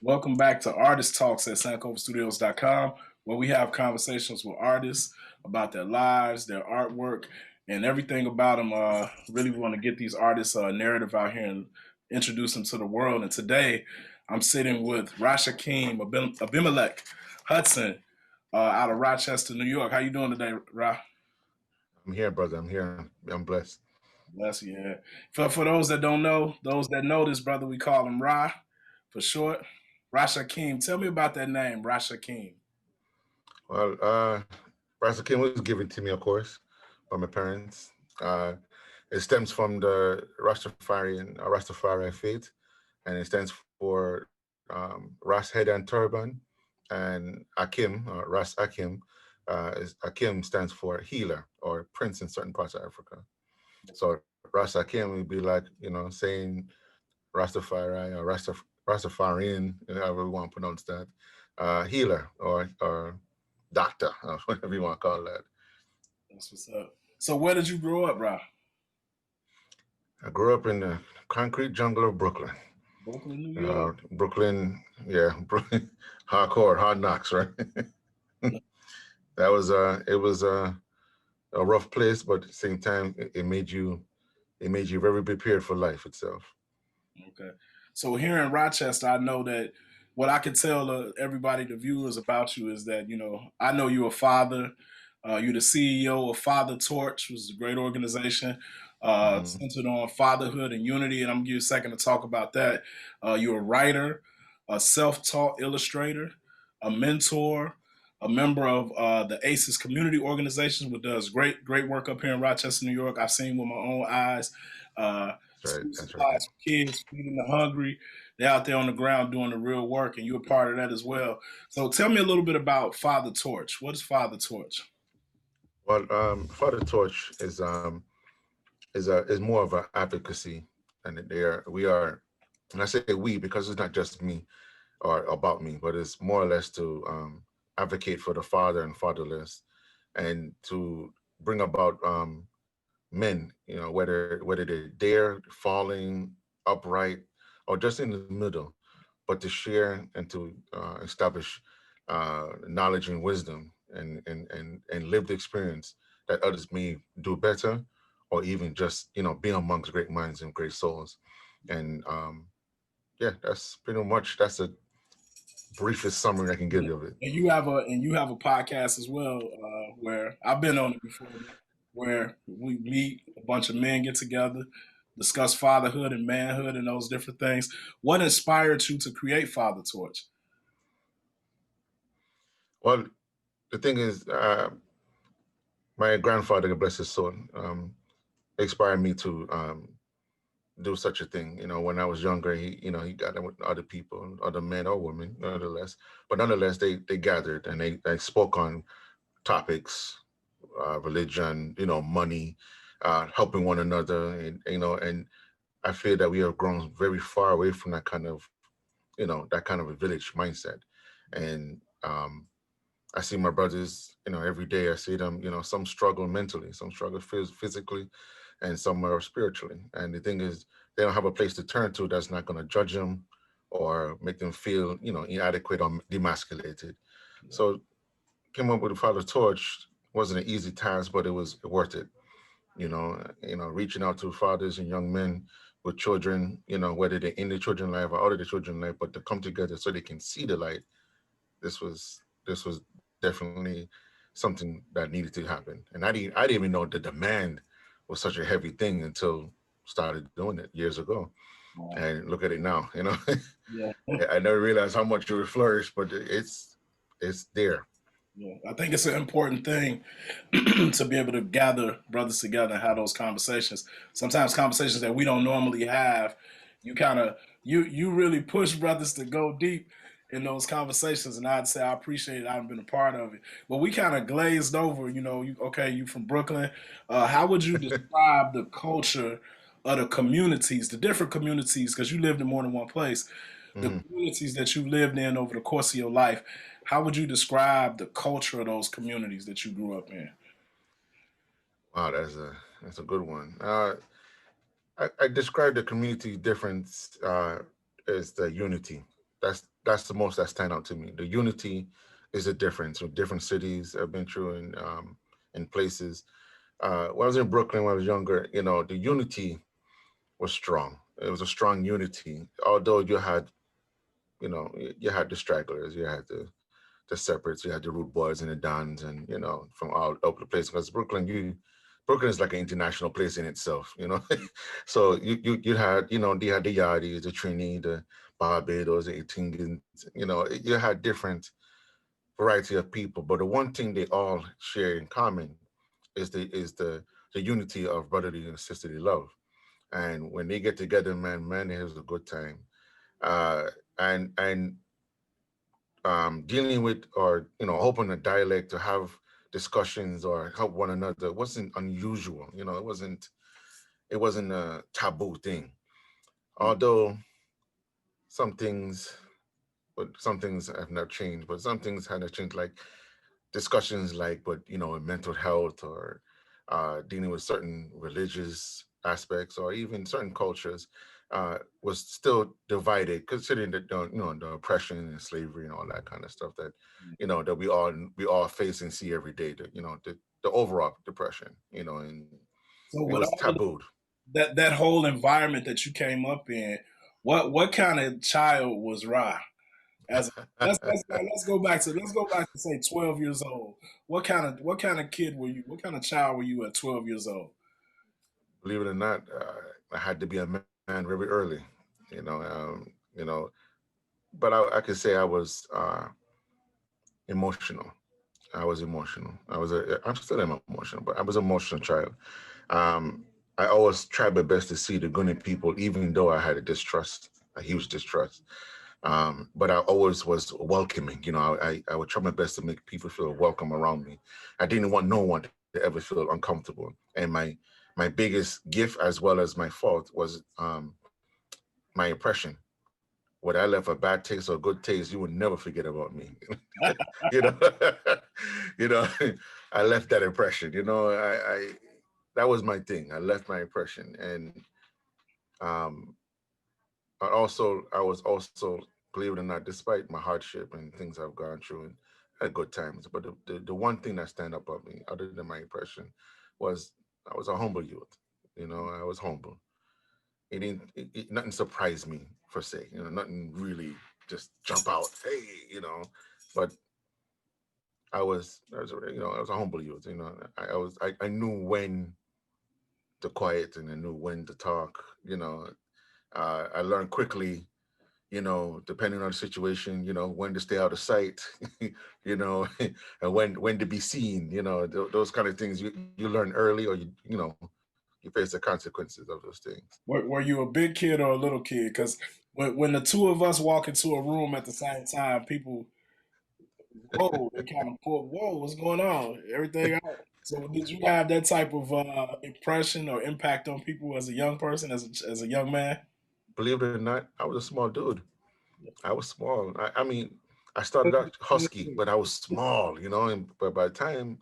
Welcome back to Artist Talks at SankofaStudios.com, where we have conversations with artists about their lives, their artwork, and everything about them. Really want to get these artists a narrative out here and introduce them to the world. And today, I'm sitting with Rashakim Abimelech Hudson out of Rochester, New York. How you doing today, Ra? I'm here, brother. I'm here. I'm blessed. Bless you. Yeah. For those that don't know, those that know this brother, we call him Ra for short. Rashakim. Tell me about that name, Rashakim. Well, Rashakim was given to me, of course, by my parents. It stems from the Rastafari F.A.T.H.A, and it stands for Ras head and turban, and Akim, Ras Akim. Akim stands for healer or prince in certain parts of Africa. So Ras Akim would be like, saying Rastafari or Rastafarian, however we want to pronounce that, healer or doctor, whatever you want to call that. That's what's up. So where did you grow up, Rob? I grew up in the concrete jungle of Brooklyn. Brooklyn, New York. Brooklyn, Brooklyn, hardcore, hard knocks, right? It was a rough place, but at the same time, it made you very prepared for life itself. Okay. So here in Rochester, I know that what I can tell everybody, the viewers about you is that, I know you're a father. You're the CEO of F.A.T.H.A, which is a great organization centered on fatherhood and unity. And I'm going to give you a second to talk about that. You're a writer, a self-taught illustrator, a mentor, a member of the ACES community organization, which does great work up here in Rochester, New York. I've seen with my own eyes. That's right. For kids, feeding the hungry. They're out there on the ground doing the real work, and you're a part of that as well. So tell me a little bit about F.A.T.H.A. What is F.A.T.H.A? Well, F.A.T.H.A is more of an advocacy, and we are, and I say we because it's not just me or about me, but it's more or less to advocate for the father and fatherless, and to bring about men, whether they're there, falling upright, or just in the middle, but to share and to establish knowledge and wisdom and lived experience that others may do better, or even just be amongst great minds and great souls. And that's a briefest summary I can give you of it. And you have a podcast as well where I've been on it before, where we meet a bunch of men, get together, discuss fatherhood and manhood and those different things. What inspired you to create F.A.T.H.A? Well, the thing is, my grandfather, God bless his soul, inspired me to do such a thing. When I was younger, he got with other people, other men or women, nonetheless. But nonetheless, they gathered and they spoke on topics, religion, money, helping one another, and I feel that we have grown very far away from that kind of a village mindset. And I see my brothers, every day. I see them, some struggle mentally, some struggle physically, and some are spiritually. And the thing is, they don't have a place to turn to that's not going to judge them or make them feel, inadequate or demasculated. So came up with the F.A.T.H.A wasn't an easy task, but it was worth it. Reaching out to fathers and young men with children, whether they're in the children's life or out of the children's life, but to come together so they can see the light. This was definitely something that needed to happen. And I didn't even know the demand was such a heavy thing until started doing it years ago. Wow. And look at it now, Yeah. I never realized how much it would flourish, but it's there. Yeah, I think it's an important thing to be able to gather brothers together and have those conversations. Sometimes conversations that we don't normally have, you kind of you really push brothers to go deep in those conversations, and I'd say I appreciate it. I've been a part of it, but we kind of glazed over. You from Brooklyn. How would you describe the culture of the communities, the different communities, because you lived in more than one place? The communities that you lived in over the course of your life, how would you describe the culture of those communities that you grew up in? Wow, that's a good one. I describe the community difference as the unity. that's the most that stand out to me. The unity is a difference with different cities I've been through and places. When I was in Brooklyn when I was younger, the unity was strong. It was a strong unity, although you had the stragglers, you had the separates, you had the rude boys and the dons, and from all over the place. Because Brooklyn is like an international place in itself. So you had you had the Yardis, the Trini, the Barbados, the Tingans. You had different variety of people, but the one thing they all share in common is the unity of brotherly and sisterly love. And when they get together, man, it is a good time. Uh, and dealing with, or open a dialect to have discussions or help one another wasn't unusual. It wasn't a taboo thing. Although some things some things have not changed, but some things had not changed, like discussions like, but mental health, or dealing with certain religious aspects, or even certain cultures, was still divided, considering the oppression and slavery and all that kind of stuff that that we all face and see every day. The overall depression, and So it with was all of tabooed. that whole environment that you came up in, what kind of child was Ra? As let's go back to say 12 years old. What kind of kid were you? What kind of child were you at 12 years old? Believe it or not, I had to be a man very early. You know, um, you know, but I could say I was emotional. I was emotional. I'm still emotional, but I was an emotional child. Um, I always tried my best to see the good in people, even though I had a huge distrust. But I always was welcoming. I would try my best to make people feel welcome around me. I didn't want no one to ever feel uncomfortable. And my biggest gift, as well as my fault, was my impression. Whether I left a bad taste or a good taste, you would never forget about me. you know, you know, I left that impression. I that was my thing. I left my impression, and um, I was also, believe it or not, despite my hardship and things I've gone through and had good times, but the one thing that stand up about me, other than my impression, was I was a humble youth. I was humble. Nothing surprised me per se. Nothing really just jump out. Hey, but I was a humble youth. I knew when to quiet, and I knew when to talk. I learned quickly, depending on the situation, when to stay out of sight, you know, and when to be seen, those kind of things you learn early, or you face the consequences of those things. Were you a big kid or a little kid? Because when the two of us walk into a room at the same time, people, whoa, they kind of pull, whoa, what's going on? Everything out. So did you have that type of impression or impact on people as a young person, as a young man? Believe it or not, I was a small dude. I was small. I mean, I started out husky, but I was small, and but by the time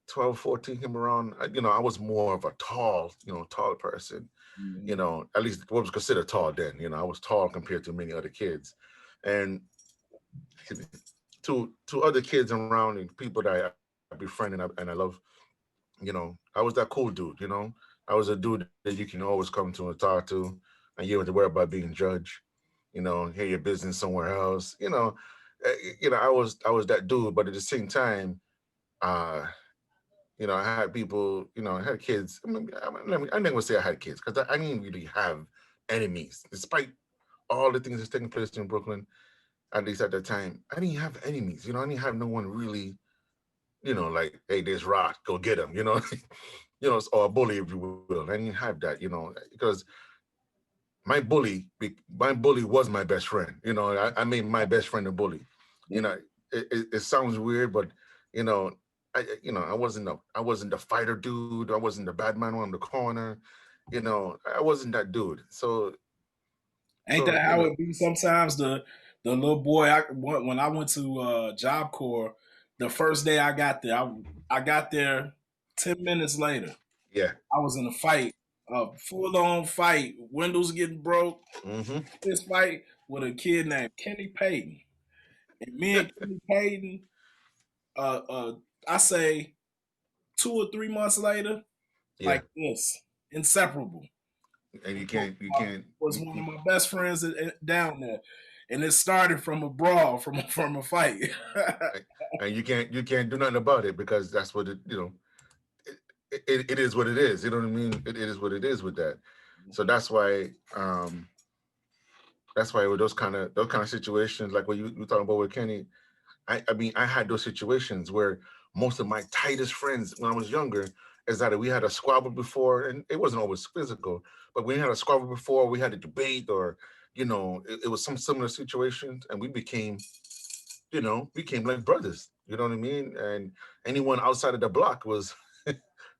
12, 14 came around, I was more of a tall person. Mhm. At least what was considered tall then. I was tall compared to many other kids. And to other kids around and people that I befriend and I love, I was that cool dude. I was a dude that you can always come to and talk to, and you don't have to worry about being judged. Hear your business somewhere else. I was that dude, but at the same time, uh, I had people, I had kids. I never say I had kids because I didn't really have enemies, despite all the things that's taking place in Brooklyn. At least at that time, I didn't have enemies. I didn't have no one really, like, hey, there's Rock, go get him. Or a bully, if you will. I didn't have that, because my bully was my best friend. I made my best friend a bully. You know, it sounds weird, but you know, I wasn't the fighter dude. I wasn't the bad man on the corner. I wasn't that dude. So Ain't that so how it be sometimes? The little boy, when I went to Job Corps, the first day I got there, I got there 10 minutes later. yeah, I was in a fight. a full on fight, windows getting broke, Mm-hmm. this fight with a kid named Kenny Payton. And me and Kenny Payton, uh, uh, I say 2 or 3 months later, Yeah. like this, inseparable. And you Uh, can't, was one of my best friends down there, and it started from a brawl, from a fight. and you can't do nothing about it because that's what it, you know, it is what it is. You know what I mean? It is what it is with that. So that's why with those kind of situations, like what you talking about with Kenny, I mean, I had those situations where most of my tightest friends when I was younger is that we had a squabble before, and it wasn't always physical, but we had a squabble before, we had a debate, or you know, it was some similar situations, and we became, you know, became like brothers. You know what I mean? And anyone outside of the block was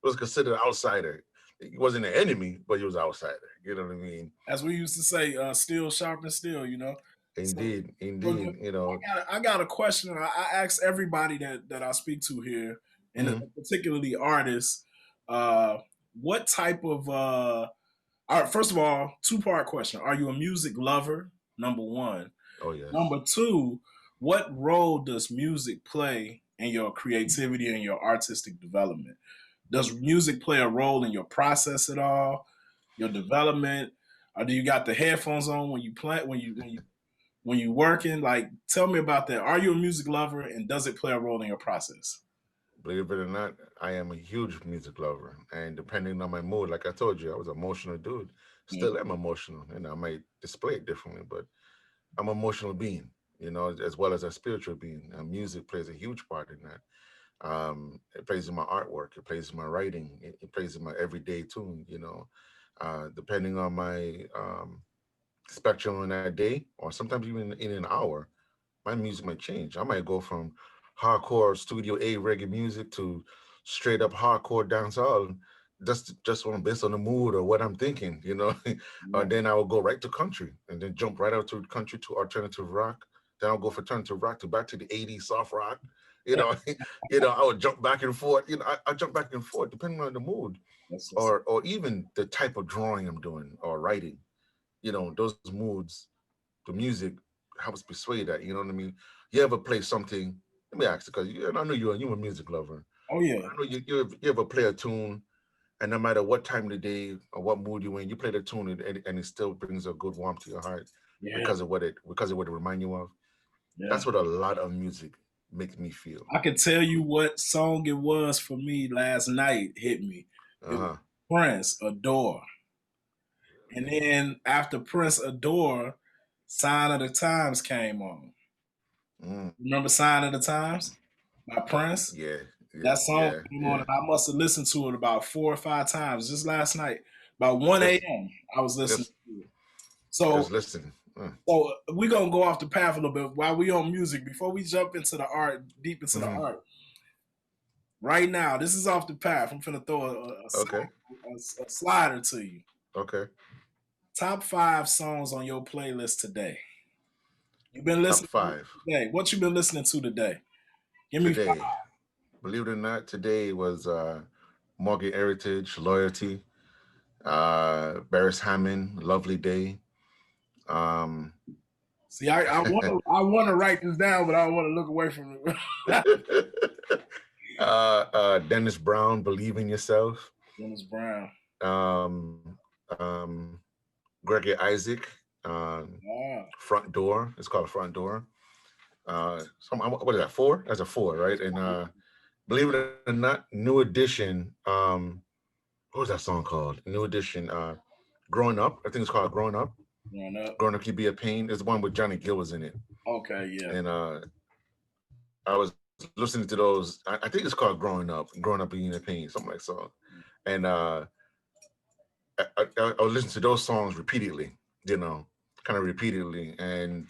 was considered an outsider. He wasn't an enemy, but he was an outsider. You know what I mean? As we used to say, steel sharpens steel. So, Indeed, so indeed. You know. I got a question. I ask everybody that I speak to here, and Mhm. particularly artists, uh, what type of all right, first of all, two-part question: are you a music lover? Number one. Oh yes. Number two, what role does music play in your creativity and your artistic development? Does music play a role in your process at all, your development, or do you got the headphones on when you play when you working? Like, tell me about that. Are you a music lover, and does it play a role in your process? Believe it or not, I am a huge music lover, and depending on my mood, like I told you, I was an emotional dude. Still am emotional, and I might display it differently, but I'm an emotional being, you know, as well as a spiritual being. Music plays a huge part in that. It plays in my artwork, it plays in my writing, it plays in my everyday tune, you know. Depending on my spectrum on that day, or sometimes even in an hour, my music might change. I might go from hardcore Studio A reggae music to straight up hardcore dancehall, just on based on the mood or what I'm thinking, you know. Or Yeah, then I will go right to country and then jump right out to country to alternative rock. Then I'll go for alternative rock to back to the '80s soft rock. You know, you know, I would jump back and forth. You know, I jump back and forth depending on the mood that's just or even the type of drawing I'm doing or writing. You know, those moods, the music helps persuade that. You know what I mean? You ever play something? Let me ask you, because I know you're a music lover. oh yeah, I know you ever play a tune, and no matter what time of the day or what mood you're in, you play the tune, and it still brings a good warmth to your heart yeah, because of what it remind you of. yeah. That's what a lot of music makes me feel. I can tell you what song it was for me last night. Hit me. It Uh was huh. Prince Adore. And Really? then after Prince Adore, Sign of the Times came on. Mm. Remember Sign of the Times by Prince? Yeah. Yeah. That song Yeah. came on, Yeah. and I must have listened to it about 4 or 5 times just last night. About 1 Just a.m. I was listening just to it. So, just listen. we're gonna go off the path a little bit while we on music before we jump into the art, deep into the Mm-hmm. art. Right now, this is off the path. I'm gonna throw Okay. a slider to you. Okay. Top 5 songs on your playlist today. You've been Top listening to five today. What you been listening to today? Give me five. today. Believe it or not, today was Morgan Heritage, Loyalty, Barris Hammond, Lovely Day. Um, See, I want to write this down, but I don't want to look away from it. Dennis Brown, Believe in Yourself. Dennis Brown. Um, um, Gregory Isaac, Wow. Front Door. It's called Front Door. What is that? Four? That's a four, right? And believe it or not, New Edition. What was that song called? New Edition. Growing Up. I think it's called Growing Up. Growing up. Growing Up Can Be a Pain. It's the one with Johnny Gill was in it. Okay, yeah. And I was listening to those. I think it's called Growing Up Being a Pain, something like so. And I was listening to those songs repeatedly, you know, kind of repeatedly, and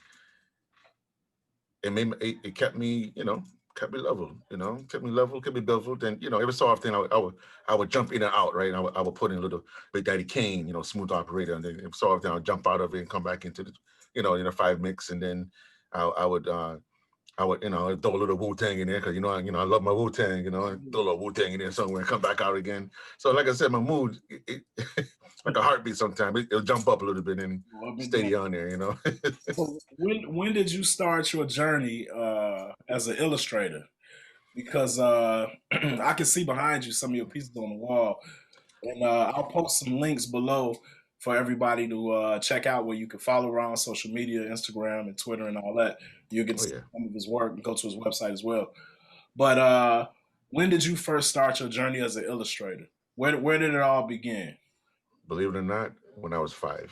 it kept me, you know, kept me level, you know, kept me level, kept me beveled. And you know, every so often I would jump in and out, right? And I would put in a little Big Daddy Kane, you know, Smooth Operator, and then so often I'll jump out of it and come back into the, you know, 5 mix, and then I would I would, throw a little Wu Tang in there because I love my Wu Tang. Throw a little Wu Tang in there somewhere and come back out again. So, like I said, my mood, it's like a heartbeat. Sometimes it'll jump up a little bit and Up and down. steady on there. So when did you start your journey as an illustrator? Because I can see behind you some of your pieces on the wall, and I'll post some links below for everybody to check out where you can follow around social media, Instagram and Twitter and all that. You get to Oh see yeah, some of his work and go to his website as well. But when did you first start your journey as an illustrator? Where did it all begin? believe it or not, when I was 5,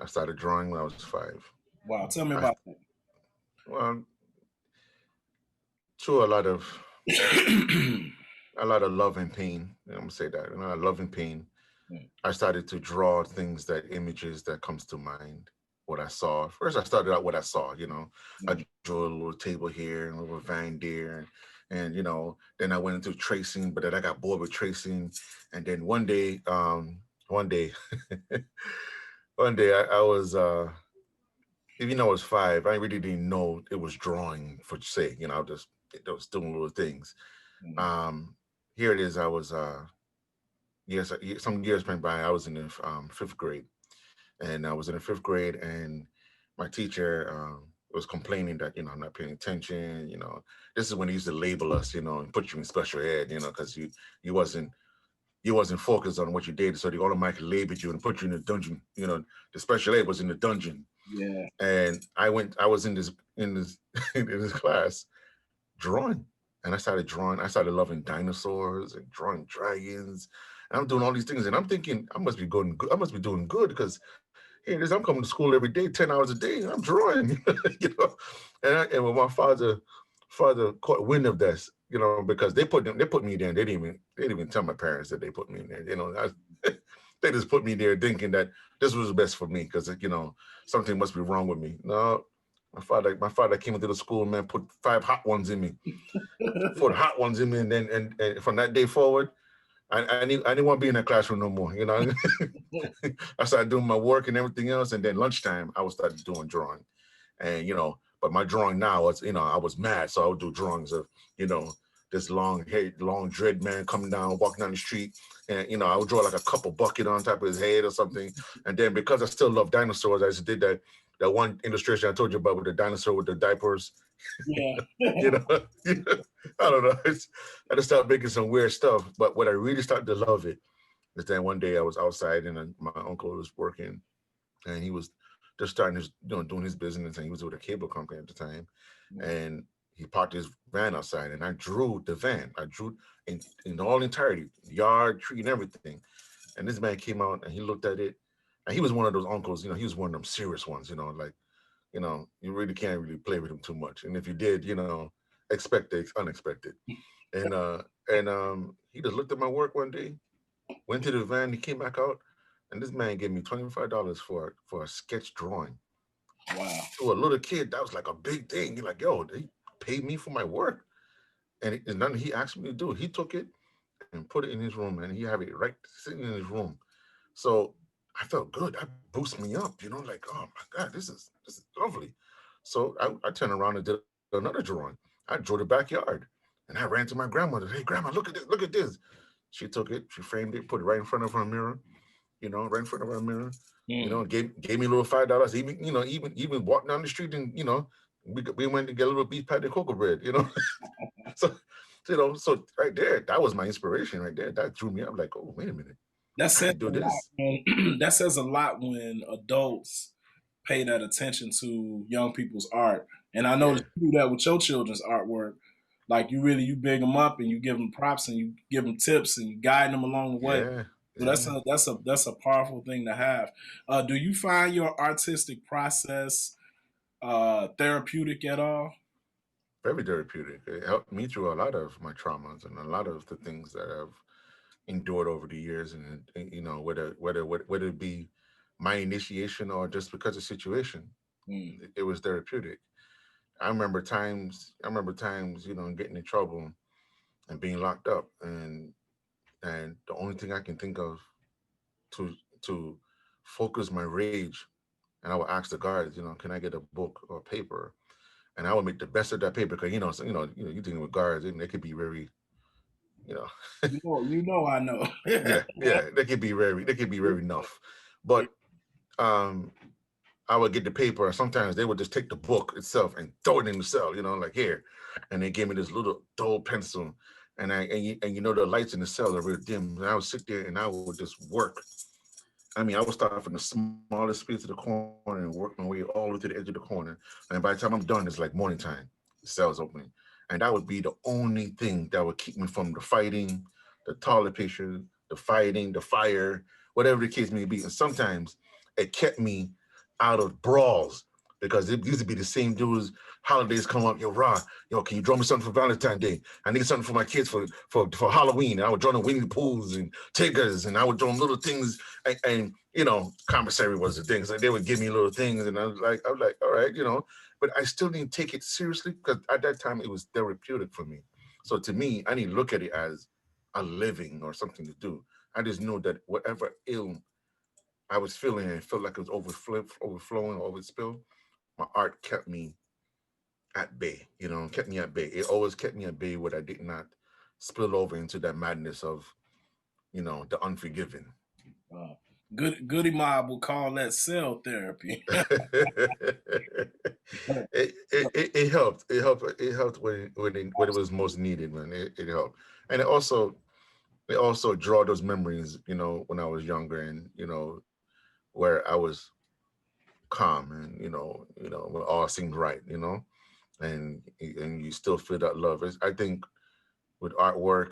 I started drawing when I was 5. Wow, tell me I about well, through that. a lot of love and pain. I'm gonna say that, a lot of love and pain. I started to draw things, that images that comes to mind, what I saw. First, I started out what I saw. I drew a little table here and a little Van there, and then I went into tracing, but then I got bored with tracing, and then one day, one day I was, even though I was 5, I really didn't know it was drawing for sake. I was doing little things. Um, Here it is. I was, some years went by. I was in the 5th grade, and I was in the 5th grade, and my teacher was complaining that I'm not paying attention. This is when he used to label us, and put you in special ed, because you wasn't you wasn't focused on what you did, so they automatically labeled you and put you in the dungeon. The special ed was in the dungeon, Yeah. and I was in this in this class drawing, and I started drawing. I started loving dinosaurs and drawing dragons, and I'm doing all these things, and I'm thinking I must be going good. I must be doing good because here it is. I'm coming to school every day, 10 hours a day, and I'm drawing. And when my father caught wind of this, because they put me there. And they didn't even tell my parents that they put me in there. They just put me there thinking that this was best for me because something must be wrong with me. No, my father came into the school, man, put 5 hot ones in me, 4 hot ones in me, and from that day forward, I didn't want to be in that classroom no more. I started doing my work and everything else, and then lunchtime I would start doing drawing, and but my drawing now was, I was mad, so I would do drawings of, you know, this long hair, long dread man coming down, walking down the street, and I would draw like a couple bucket on top of his head or something, and then because I still love dinosaurs, I just did that one illustration I told you about with the dinosaur with the diapers, Yeah. you know, I don't know. I just started making some weird stuff. But what I really started to love it is that one day I was outside and my uncle was working, and he was just starting his, doing his business, and he was with a cable company at the time, and he parked his van outside, and I drew the van. I drew in all entirety, yard, tree, and everything. And this man came out and he looked at it, and he was one of those uncles. He was one of them serious ones. Like you really can't really play with him too much. And if you did, expect the unexpected. And he just looked at my work one day, went to the van, he came back out, and this man gave me $25 for a sketch drawing. Wow. To a little kid, that was like a big thing. He's like, yo, they paid me for my work. And nothing he asked me to do. He took it and put it in his room, and he had it right sitting in his room. So I felt good. That boosted me up, like, oh my God, this is lovely. So I turned around and did another drawing. I drew the backyard, and I ran to my grandmother. Hey, grandma, look at this, look at this. She took it, she framed it, put it right in front of her mirror, right in front of her mirror. Gave me a little $5. Even even walked down the street, and we went to get a little beef patty and cocoa bread. So so right there, that was my inspiration right there. That drew me up. Like, oh, wait a minute, That I says could do a lot, this. man. That says a lot when adults pay that attention to young people's art. And I know that Yeah, you do that with your children's artwork. Like you big them up and you give them props and you give them tips and you guide them along the way. yeah, So yeah. that's a powerful thing to have. Do you find your artistic process therapeutic at all? Very therapeutic. It helped me through a lot of my traumas and a lot of the things that I've endured over the years, and whether it be my initiation or just because of situation, Mm, it was therapeutic. I remember times, getting in trouble and being locked up, and the only thing I can think of to to focus my rage, and I would ask the guards, can I get a book or paper? and I would make the best of that paper because you're dealing with guards and they could be very, you know, I know. yeah, they could be very enough, but um, I would get the paper, and sometimes they would just take the book itself and throw it in the cell, like here, and they gave me this little dull pencil, and the lights in the cell are real dim, and I would sit there and I would just work. I mean, I would start from the smallest space of the corner and work my way all the way to the edge of the corner. And by the time I'm done, it's like morning time. The cell's opening. And that would be the only thing that would keep me from the fighting, the toilet paper, the fighting, the fire, whatever the case may be. And sometimes it kept me out of brawls because it used to be the same dudes. Holidays come up, yo, Ra, can you draw me something for Valentine's Day? I need something for my kids for Halloween. And I would draw them Winnie Poohs and Tigers, and I would draw them little things. And commissary was the thing. So they would give me little things, and I was like, all right, but I still didn't take it seriously because at that time it was therapeutic for me. So to me, I didn't look at it as a living or something to do. I just knew that whatever ill I was feeling and it felt like it was overflowing or overspill, my art kept me at bay, kept me at bay. It always kept me at bay where I did not spill over into that madness of, the unforgiven. Goody Mob will call that cell therapy. It helped. It helped. It helped when it was most needed, man. It helped, and it also draw those memories, when I was younger, and where I was calm, and when all seemed right, and you still feel that love. I think with artwork,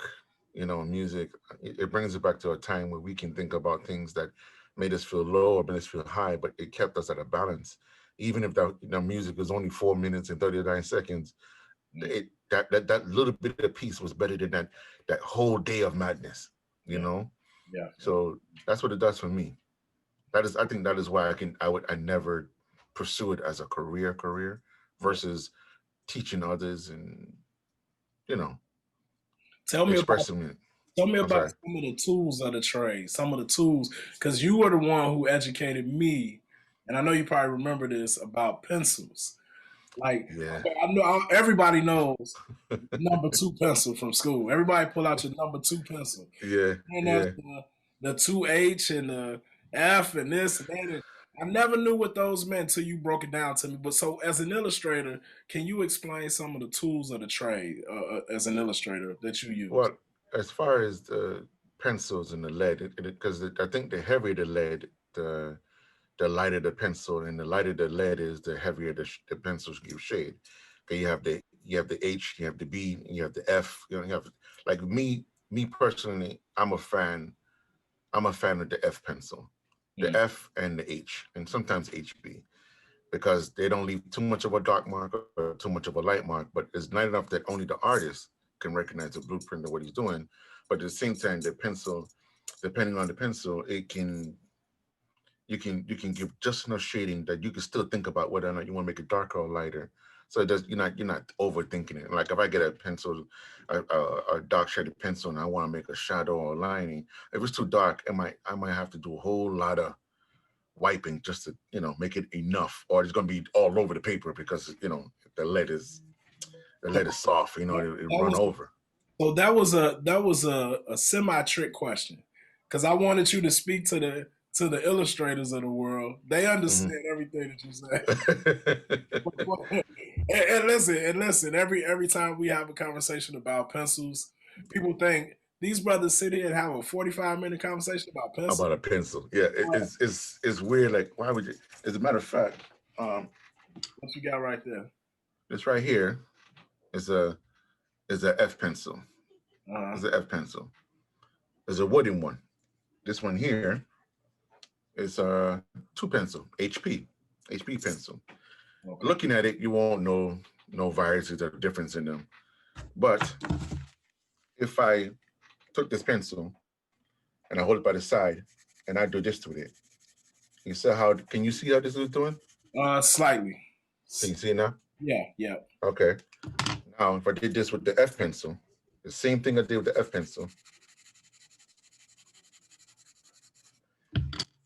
music, it brings it back to a time where we can think about things that made us feel low or made us feel high, but it kept us at a balance. Even if that music was only 4 minutes and 39 seconds, that little bit of peace was better than that whole day of madness, you Yeah, know? yeah, So that's what it does for me. I think that is why I never pursue it as a career yeah. versus teaching others and, you know, Tell me about expressing it. Tell me I'm about sorry. some of the tools of the trade, some of the tools, because you were the one who educated me, and I know you probably remember this about pencils. Like, Yeah. okay, I know everybody knows number two pencil from school. Everybody pull out your number two pencil, Yeah. and that's Yeah. the 2H and the F and this and that. And I never knew what those meant until you broke it down to me. But so, as an illustrator, can you explain some of the tools of the trade as an illustrator that you use? Well, as far as the pencils and the lead, because I think the heavier the lead, the lighter the pencil, and the lighter the lead is, the heavier the pencils give shade. Okay, you have the H, you have the B, and you have the F. You have like me personally, I'm a fan of the F pencil, the Mm, F and the H, and sometimes HB, because they don't leave too much of a dark mark or too much of a light mark, but it's not enough that only the artist can recognize the blueprint of what he's doing. But at the same time, the pencil, depending on the pencil, you can give just enough shading that you can still think about whether or not you want to make it darker or lighter. So it does you're not overthinking it. Like if I get a pencil, a dark shaded pencil, and I want to make a shadow or a lining, if it's too dark, I might have to do a whole lot of wiping just to make it enough, or it's gonna be all over the paper because the lead is the lead is soft. that, It that run was over. So that was a semi trick question, because I wanted you to speak to the illustrators of the world. They Hmm. understand everything that you say. And listen. Every time we have a conversation about pencils, people think these brothers sit here and have a 45-minute conversation about pencils. About a pencil, yeah, it's weird. Like, why would you? As a matter of fact, um, What you got right there? this right here is a F pencil. Uh, Is an F pencil. There's a wooden one. This one here is a two pencil, HP pencil. okay. Looking at it, you won't know no viruses or difference in them. But if I took this pencil and I hold it by the side and I do this with it, can you see how this is doing? Slightly. Can you see it now? Yeah, yeah. Okay. Now, if I did this with the F pencil, the same thing I did with the F pencil,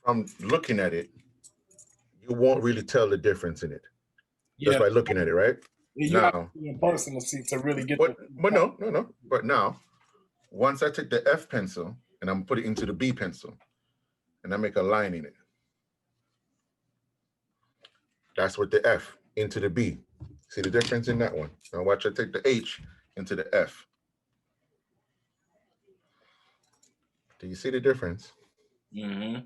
from looking at it, you won't really tell the difference in it just Yeah, by looking at it, right? You have to Now, be in person to see to really get but the. but no. But now, once I take the F pencil and I'm put it into the B pencil, and I make a line in it, that's with the F into the B. See the difference in that one? Now watch I take the H into the F. Do you see the difference? Mm-hmm.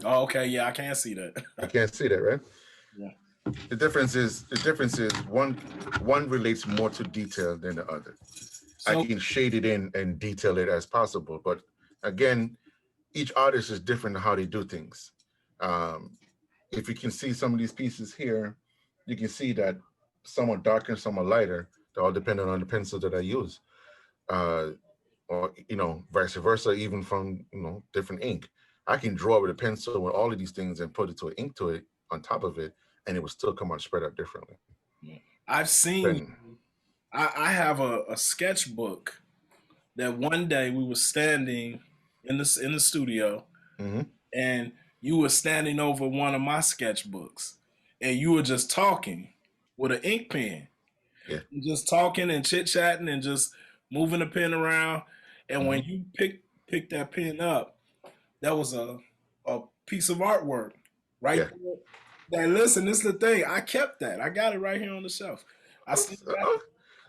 Oh, okay. Yeah, I can see that. You can't see that, right? Yeah. The difference is one relates more to detail than the other. I So. can shade it in and detail it as possible, but again, each artist is different in how they do things. Um, if you can see some of these pieces here, you can see that some are darker, some are lighter. They're all dependent on the pencil that I use, uh, or vice versa. Even from different ink, I can draw with a pencil with all of these things and put it to ink to it on top of it, and it will still come out spread out differently. I've seen. Then, I have a sketchbook that one day we were standing in the studio, mm-hmm, and you were standing over one of my sketchbooks, and you were just talking with an ink pen, yeah, just talking and chit chatting and just moving the pen around. And mm-hmm, when you pick that pen up, that was a piece of artwork right yeah. there. That listen, this is the thing. I kept that. I got it right here on the shelf. I still got it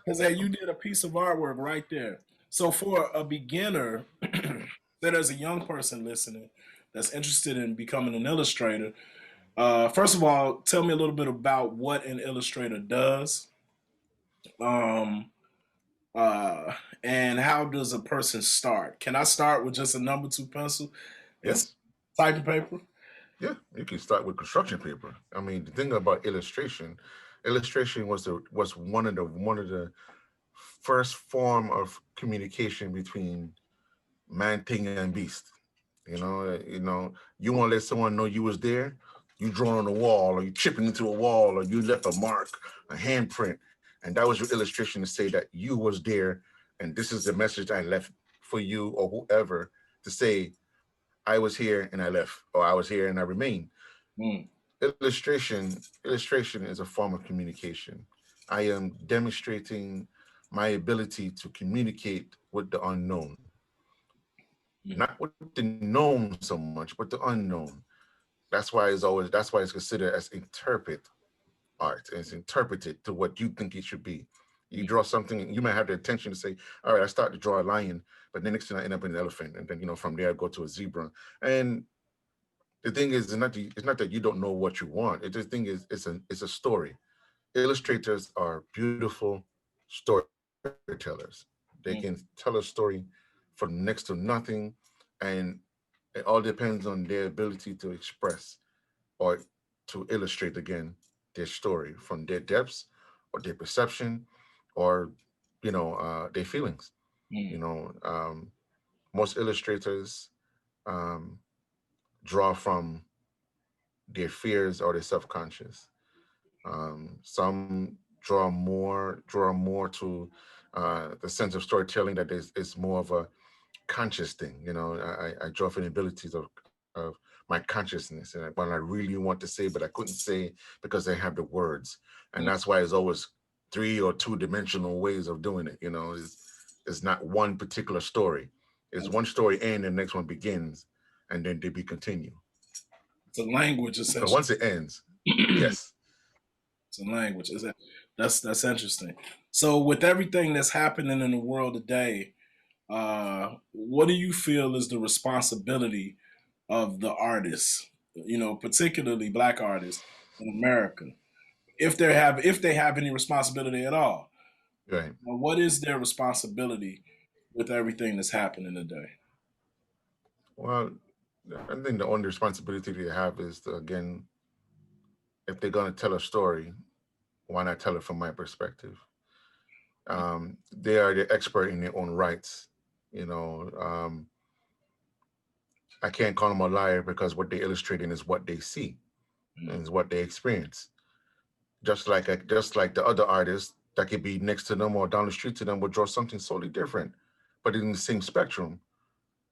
because you did a piece of artwork right there. So for a beginner, that there's a young person listening that's interested in becoming an illustrator. First of all, tell me a little bit about what an illustrator does. Um, uh, and how does a person start? Can I start with just a number two pencil and Yes. typing paper? Yeah, you can start with construction paper. I mean, the thing about illustration was one of the first form of communication between man, thing, and beast. You want to let someone know you was there. You drawn on a wall, or you chipping into a wall, or you left a mark, a handprint, and that was your illustration to say that you was there, and this is the message I left for you or whoever to say I was here and I left, or I was here and I remain. Mm, Illustration is a form of communication. I am demonstrating my ability to communicate with the unknown, mm, not with the known so much, but the unknown. That's why it's considered as interpret art. It's interpreted to what you think it should be. You mm, draw something, you might have the intention to say, all right, I start to draw a lion, but then next thing I end up in an elephant. And then, from there I go to a zebra. And the thing is, it's not that you don't know what you want. The thing is, it's a story. Illustrators are beautiful storytellers. They can tell a story from next to nothing, and it all depends on their ability to express or to illustrate again their story from their depths or their perception or their feelings. You mm, know, um, most illustrators um, draw from their fears or their subconscious. Some draw more to the sense of storytelling that is more of a conscious thing. I draw from the abilities of my consciousness and what I really want to say, but I couldn't say because I have the words, and mm. that's why it's always three or two-dimensional ways of doing it. It's not one particular story. It's one story and the next one begins, and then they be continue. It's a language But essentially. once it ends, It's yes. a language. That's interesting. So with everything that's happening in the world today, what do you feel is the responsibility of the artists? Particularly black artists in America, if they have any responsibility at all. Right. What is their responsibility with everything that's happening today? Well, I think the only responsibility they have is to, again, if they're going to tell a story, why not tell it from my perspective? They are the expert in their own rights. You know, um, I can't call them a liar because what they're illustrating is what they see and Mm, is what they experience. Just like the other artists that could be next to them or down the street to them would draw something totally different, but in the same spectrum,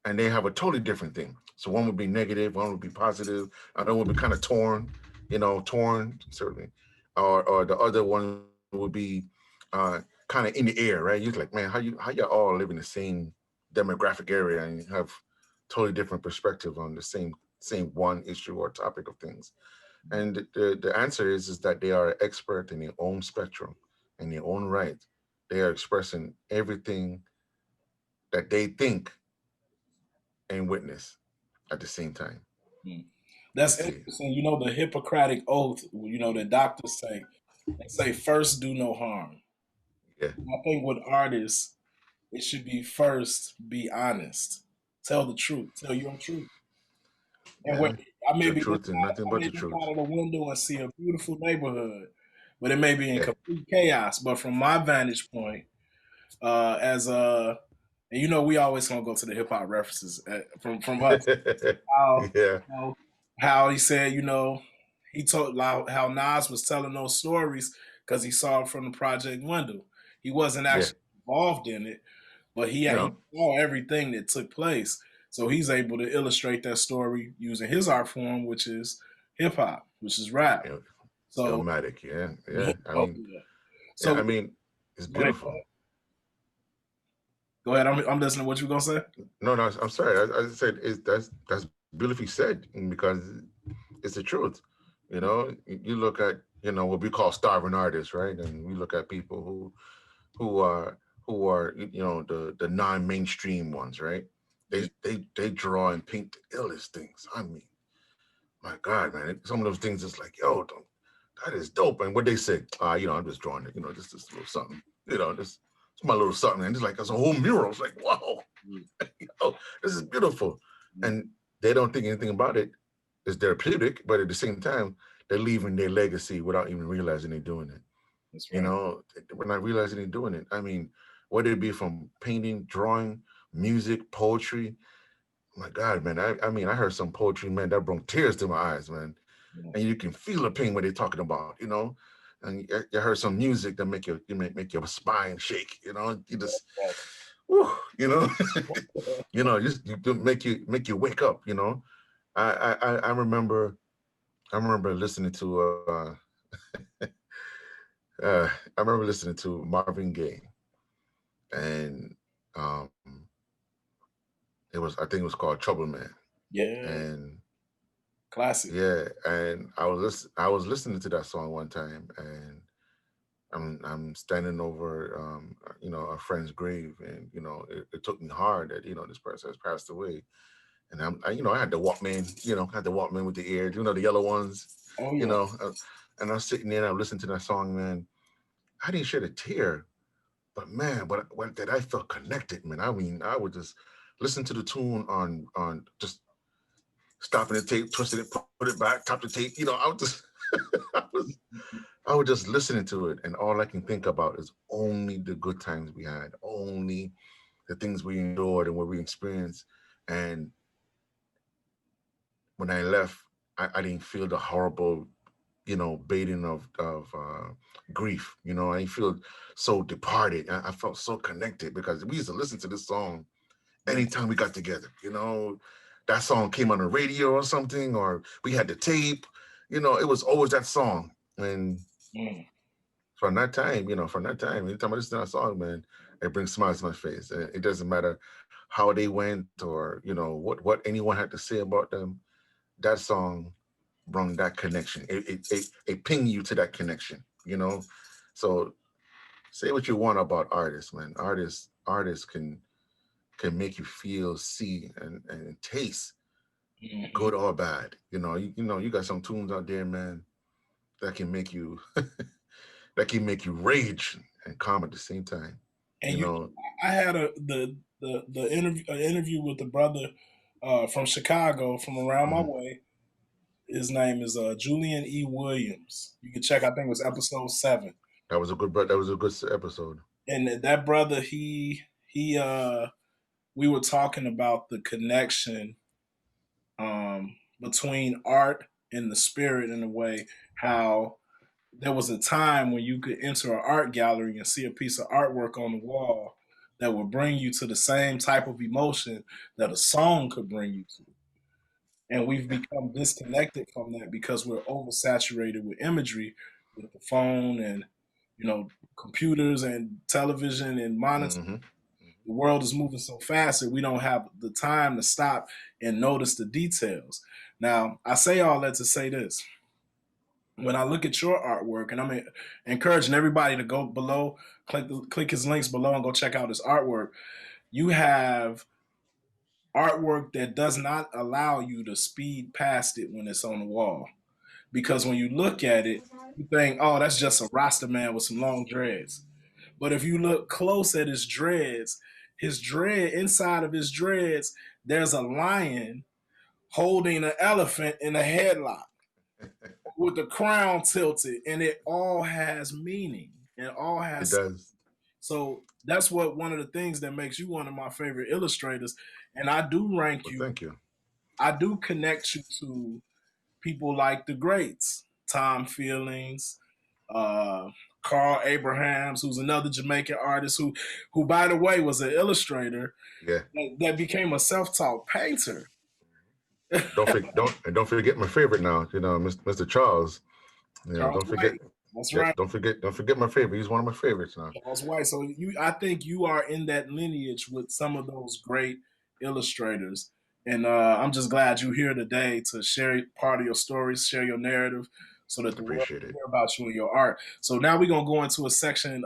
and they have a totally different thing. So one would be negative, one would be positive, another would be kind of torn, torn certainly, or the other one would be kind of in the air, right? You're like, man, how you all live in the same demographic area and have totally different perspective on the same one issue or topic of things. And the answer is that they are expert in their own spectrum, in their own right. They are expressing everything that they think and witness at the same time. Mm. You That's see, interesting. You know, the Hippocratic Oath, you know, the doctors say, they say, first do no harm. yeah, I think with artists, it should be first be honest. Tell the truth. Tell your truth. And yeah, what I may the be looking truth and nothing out, I but may the look truth. out of the window and see a beautiful neighborhood, but it may be in Yeah, complete chaos. But from my vantage point, as a and you know, we always gonna go to the hip hop references from us. How yeah, you know how he said, you know, he told how Nas was telling those stories because he saw it from the project window. He wasn't yeah. actually involved in it, but he No, saw everything that took place. So he's able to illustrate that story using his art form, which is hip hop, which is rap. you know, So, Illmatic. Yeah, yeah. I oh mean, yeah. yeah. So I mean, it's go ahead, beautiful. go ahead. I'm listening to what you gonna say. No, no. I'm sorry. I said that's beautifully said because it's the truth. You know, you look at what we call starving artists, right? And we look at people who are the non-mainstream ones, right? They draw and paint the illest things. I mean, my God, man, some of those things is like, yo, that is dope. And what they say, I'm just drawing it, just this little something, this it's my little something, and it's like it's a whole mural. It's like, wow, this is beautiful, and they don't think anything about it. It's therapeutic, but at the same time, they're leaving their legacy without even realizing they're doing it. That's You right. know, we're not realizing they're doing it. I mean, whether it be from painting, drawing, music, poetry. My God, man, I mean, I heard some poetry, man, that brought tears to my eyes, man, Yeah. and you can feel the pain what they're talking about, and you heard some music that make your spine shake, you just, whew, you make you wake up, I remember listening to I remember listening to Marvin Gaye, and um, I think it was called Trouble Man, Yeah, and classic. yeah, and I was listening to that song one time, and I'm standing over a friend's grave, and it took me hard that this person has passed away, and I had the Walkman, had the Walkman with the ear, the yellow ones, Oh you yeah. know, uh, and I was sitting there and I listened to that song, man. I didn't shed a tear, but man, but when that I felt connected, man. I mean, I would just listen to the tune on just stopping the tape, twisting it, put it back, top the tape. I would just I was I was just listening to it, and all I can think about is only the good times we had, only the things we endured and what we experienced. And when I left, I didn't feel the horrible, baiting of grief. I didn't feel so departed. I felt so connected because we used to listen to this song anytime we got together. That song came on the radio or something, or we had the tape. It was always that song. And Mm. from that time, anytime I listen to that song, man, it brings smiles to my face. And it doesn't matter how they went or what anyone had to say about them. That song brought that connection. It pinged you to that connection. So say what you want about artists, man. Artists can make you feel, see, and taste, Hmm. good or bad. You got some tunes out there, man, that can make you rage and calm at the same time. And You you, know, I had the interview an interview with the brother from Chicago, from around my mhm. way. His name is Julian E. Williams. You can check. I think it was episode 7. That was a good episode. And that brother, we were talking about the connection between art and the spirit in a way. How there was a time when you could enter an art gallery and see a piece of artwork on the wall that would bring you to the same type of emotion that a song could bring you to. And we've Yeah, become disconnected from that because we're oversaturated with imagery, with the phone and computers and television and monitors. Mm-hmm. The world is moving so fast that we don't have the time to stop and notice the details. Now, I say all that to say this. When I look at your artwork, and I'm encouraging everybody to go below, click his links below and go check out his artwork. You have artwork that does not allow you to speed past it when it's on the wall. Because when you look at it, you think, oh, that's just a Rasta man with some long dreads. But if you look close at his dread, inside of his dreads, there's a lion holding an elephant in a headlock with the crown tilted, and it all has meaning. It all It has. does. So that's one of the things that makes you one of my favorite illustrators. And I do rank Well, you, thank you. I do connect you to people like the greats, Tom Feelings, uh, Carl Abrahams, who's another Jamaican artist who by the way was an illustrator Yeah. that became a self-taught painter. Don't forget my favorite now. Mr. Charles. Charles Don't forget. White. That's Yeah, right. don't forget my favorite. He's one of my favorites now. Charles White. So I think you are in that lineage with some of those great illustrators. And I'm just glad you're here today to share part of your stories, share your narrative, so that the world Appreciate can it. hear about you and your art. So now we're gonna go into a section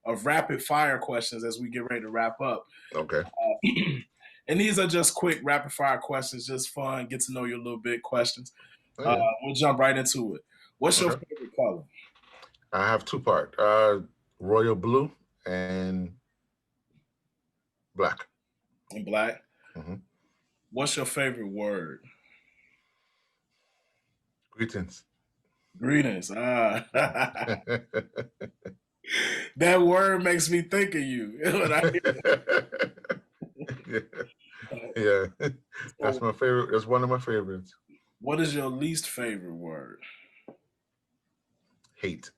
of rapid fire questions as we get ready to wrap up. Okay. And these are just quick rapid fire questions, just fun, get to know you a little bit questions. Oh, yeah. We'll jump right into it. What's your Okay. favorite color? I have two part. Royal blue and black. And black. Mm-hmm. What's your favorite word? Greetings. Greetings. That word makes me think of you. When I hear Yeah. that. Yeah. That's So, my favorite. That's one of my favorites. what is your least favorite word? Hate.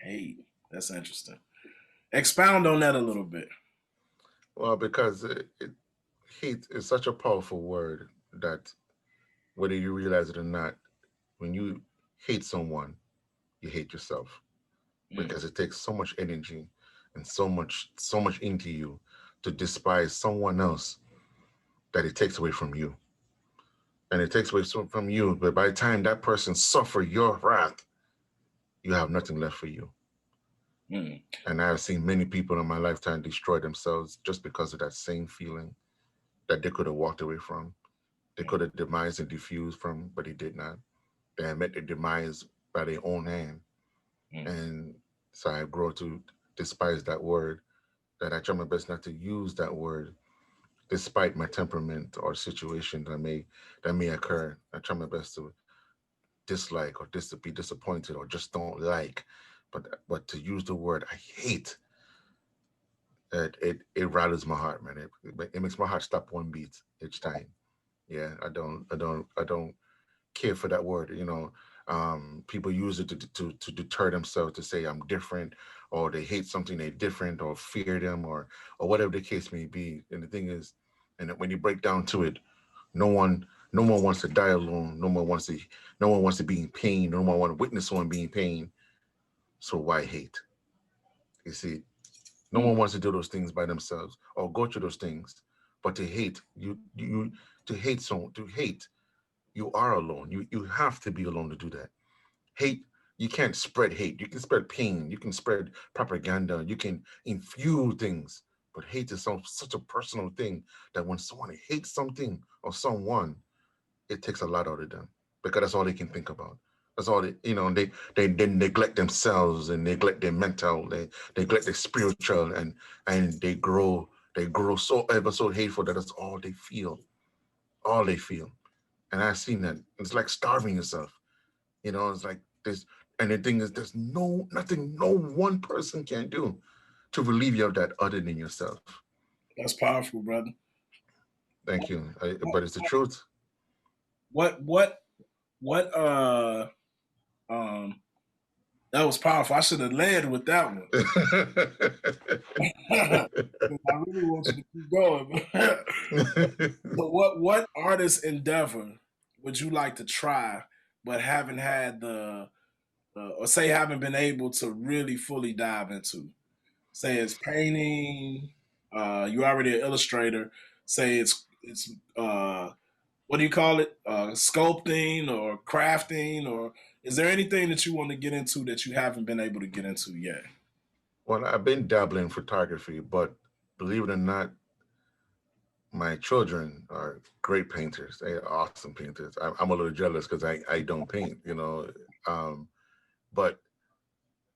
Hate. That's interesting. Expound on that a little bit. Well, because hate is such a powerful word that whether you realize it or not, when you hate someone, you hate yourself Mm, because it takes so much energy and so much into you to despise someone else that it takes away from you. And it takes away from you, but by the time that person suffer your wrath, you have nothing left for you. mm, And I've seen many people in my lifetime destroy themselves just because of that same feeling that they could have walked away from. They mm, could have demised and diffused from, but they did not. They met their demise by their own hand. mm, And so I grow to despise that word, that I try my best not to use that word despite my temperament or situation that may occur. I try my best to dislike or to be disappointed or just don't like. But to use the word I hate, it rattles my heart, man. It makes my heart stop one beat each time. Yeah, I don't care for that word. People use it to deter themselves, to say I'm different, or they hate something they different, or fear them, or whatever the case may be. And the thing is, and when you break down to it, no one wants to die alone. No one wants to be in pain. No one wants to witness someone being in pain. So why hate? You see, no mm, one wants to do those things by themselves or go through those things. But to hate, to hate, you are alone. You have to be alone to do that. Hate, you can't spread hate. You can spread pain. You can spread propaganda. You can infuse things. But hate is such a personal thing that when someone hates something or someone, it takes a lot out of them because that's all they can think about. That's all they neglect themselves and neglect their mental, they neglect their spiritual, and they grow so ever so hateful that that's all they feel. And I've seen that. It's like starving yourself. It's like this. And the thing is, there's nothing no one person can do to relieve you of that other than yourself. that's powerful, brother. Thank you. But it's the truth. What what what um that was powerful. I should have led with that one. I really want you to keep going. So what artist endeavor would you like to try but haven't had or say haven't been able to really fully dive into? Say it's painting. You're already an illustrator. Say it's what do you call it? Sculpting or crafting, or is there anything that you want to get into that you haven't been able to get into yet? Well, I've been dabbling in photography, but believe it or not, my children are great painters. They are awesome painters. I'm a little jealous because I don't paint, you know. But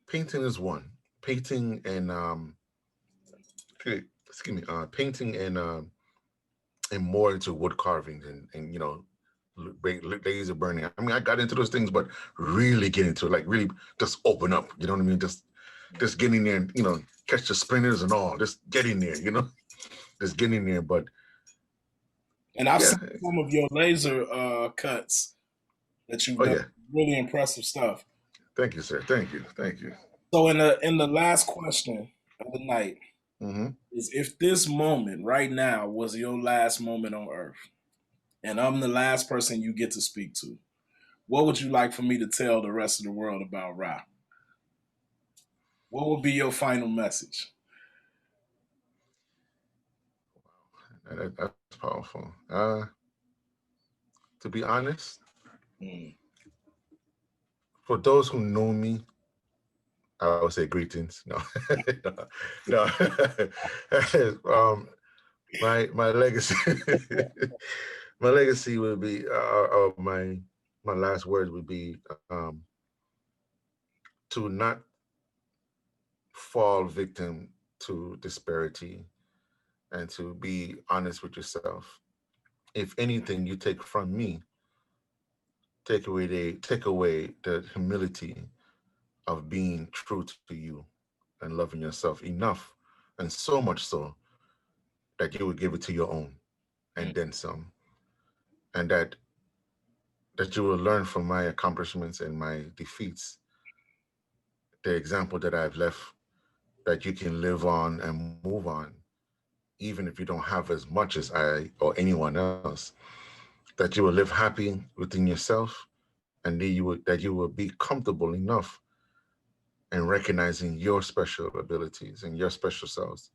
painting is one. Painting and excuse me, painting and more into wood carvings and you know, laser burning. I mean, I got into those things, but really get into it, like really just open up. You know what I mean? Just get in there and, you know, catch the splinters and all. Just get in there, you know, just get in there. But And I've yeah, seen some of your laser cuts that you've oh done. yeah. Really impressive stuff. Thank you, sir. Thank you. Thank you. So in the last question of the night Hmm. is, if this moment right now was your last moment on Earth, and I'm the last person you get to speak to, what would you like for me to tell the rest of the world about Ra? What would be your final message? That's powerful. To be honest, Mm. for those who know me, I would say greetings. No, no, no. My legacy, my legacy would be, my last words would be, to not fall victim to disparity and to be honest with yourself. If anything you take from me, take away the humility of being true to you and loving yourself enough, and so much so that you would give it to your own Mm. and then some, and that you will learn from my accomplishments and my defeats, the example that I've left, that you can live on and move on, even if you don't have as much as I or anyone else, that you will live happy within yourself, and that you will be comfortable enough in recognizing your special abilities and your special selves.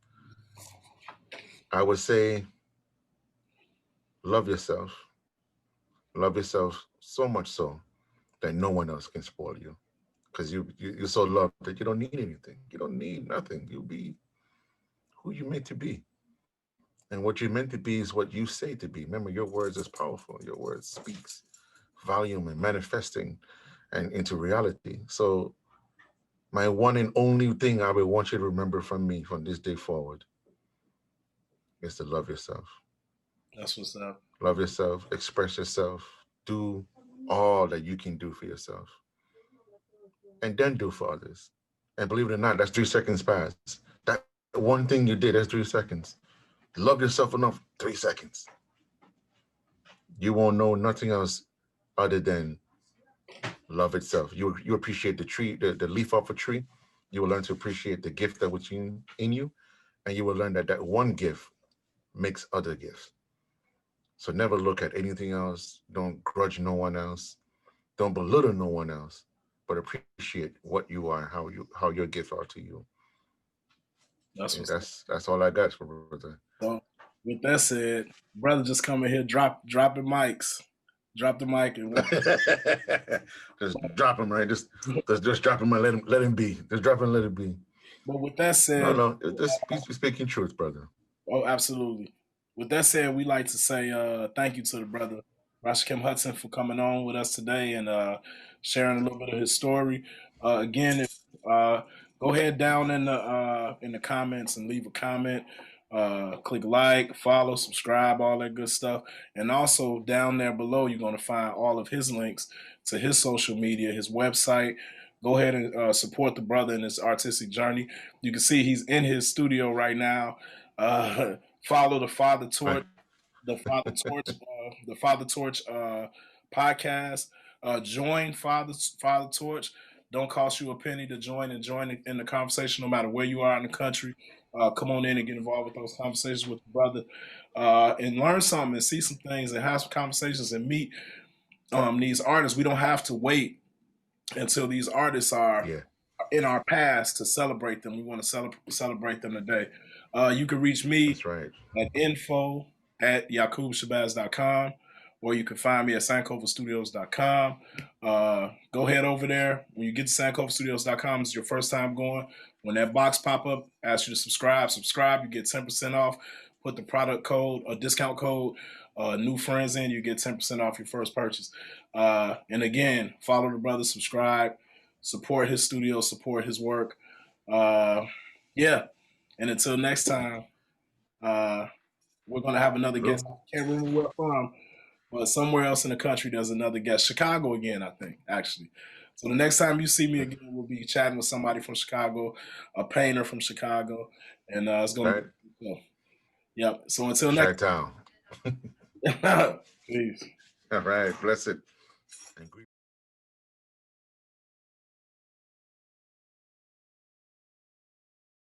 I would say love yourself. Love yourself so much so that no one else can spoil you. Because you're so loved that you don't need anything. You don't need nothing. You'll be who you're meant to be. And what you're meant to be is what you say to be. Remember, your words is powerful. Your words speaks volume and manifesting and into reality. So my one and only thing I would want you to remember from me from this day forward is to love yourself. That's what's up. Love yourself, express yourself, do all that you can do for yourself, and then do for others. And believe it or not, that's 3 seconds past. That one thing you did, that's 3 seconds. Love yourself enough, 3 seconds. You won't know nothing else other than love itself. You appreciate the tree, the leaf off a tree. You will learn to appreciate the gift that was in you, and you will learn that that one gift makes other gifts. So never look at anything else. Don't grudge no one else. Don't belittle no one else, but appreciate what you are, how your gifts are to you. That's And what's up. that's all I got, for brother. So with that said, brother just coming here dropping mics. Drop the mic and walk. Just drop him, right? Just drop him and let him be. Just drop him and let it be. But with that No, said, no, just be speaking truth, brother. oh, absolutely. With that said, we like to say thank you to the brother Rashakim Hudson for coming on with us today and sharing a little bit of his story. Again, if, go ahead down in the comments and leave a comment. Click like, follow, subscribe, all that good stuff. And also down there below, you're going to find all of his links to his social media, his website. Go ahead and support the brother in his artistic journey. You can see he's in his studio right now. Follow the Father Right. Torch, the Father Torch podcast. Join Father Torch. Don't cost you a penny to join and join in the conversation, no matter where you are in the country. Come on in and get involved with those conversations with the brother, and learn something and see some things and have some conversations and meet these artists. We don't have to wait until these artists are Yeah. in our past to celebrate them. We want to celebrate them today. You can reach me That's right. at info@yakubshabazz.com, or you can find me at sankofastudios.com. Go head over there. When you get to sankofastudios.com, it's your first time going. When that box pop up, ask you to subscribe, you get 10% off. Put the product code or discount code new friends in, you get 10% off your first purchase. And again, follow the brother, subscribe, support his studio, support his work. Yeah. And until next time, uh, we're gonna have another guest. Blue. I can't remember where from, but somewhere else in the country there's another guest. Chicago again, I think, actually. So the next time you see me again, we'll be chatting with somebody from Chicago, a painter from Chicago, and it's gonna Right. be cool. Yep. So until next Chi-town. time. Peace. All right. Bless it. And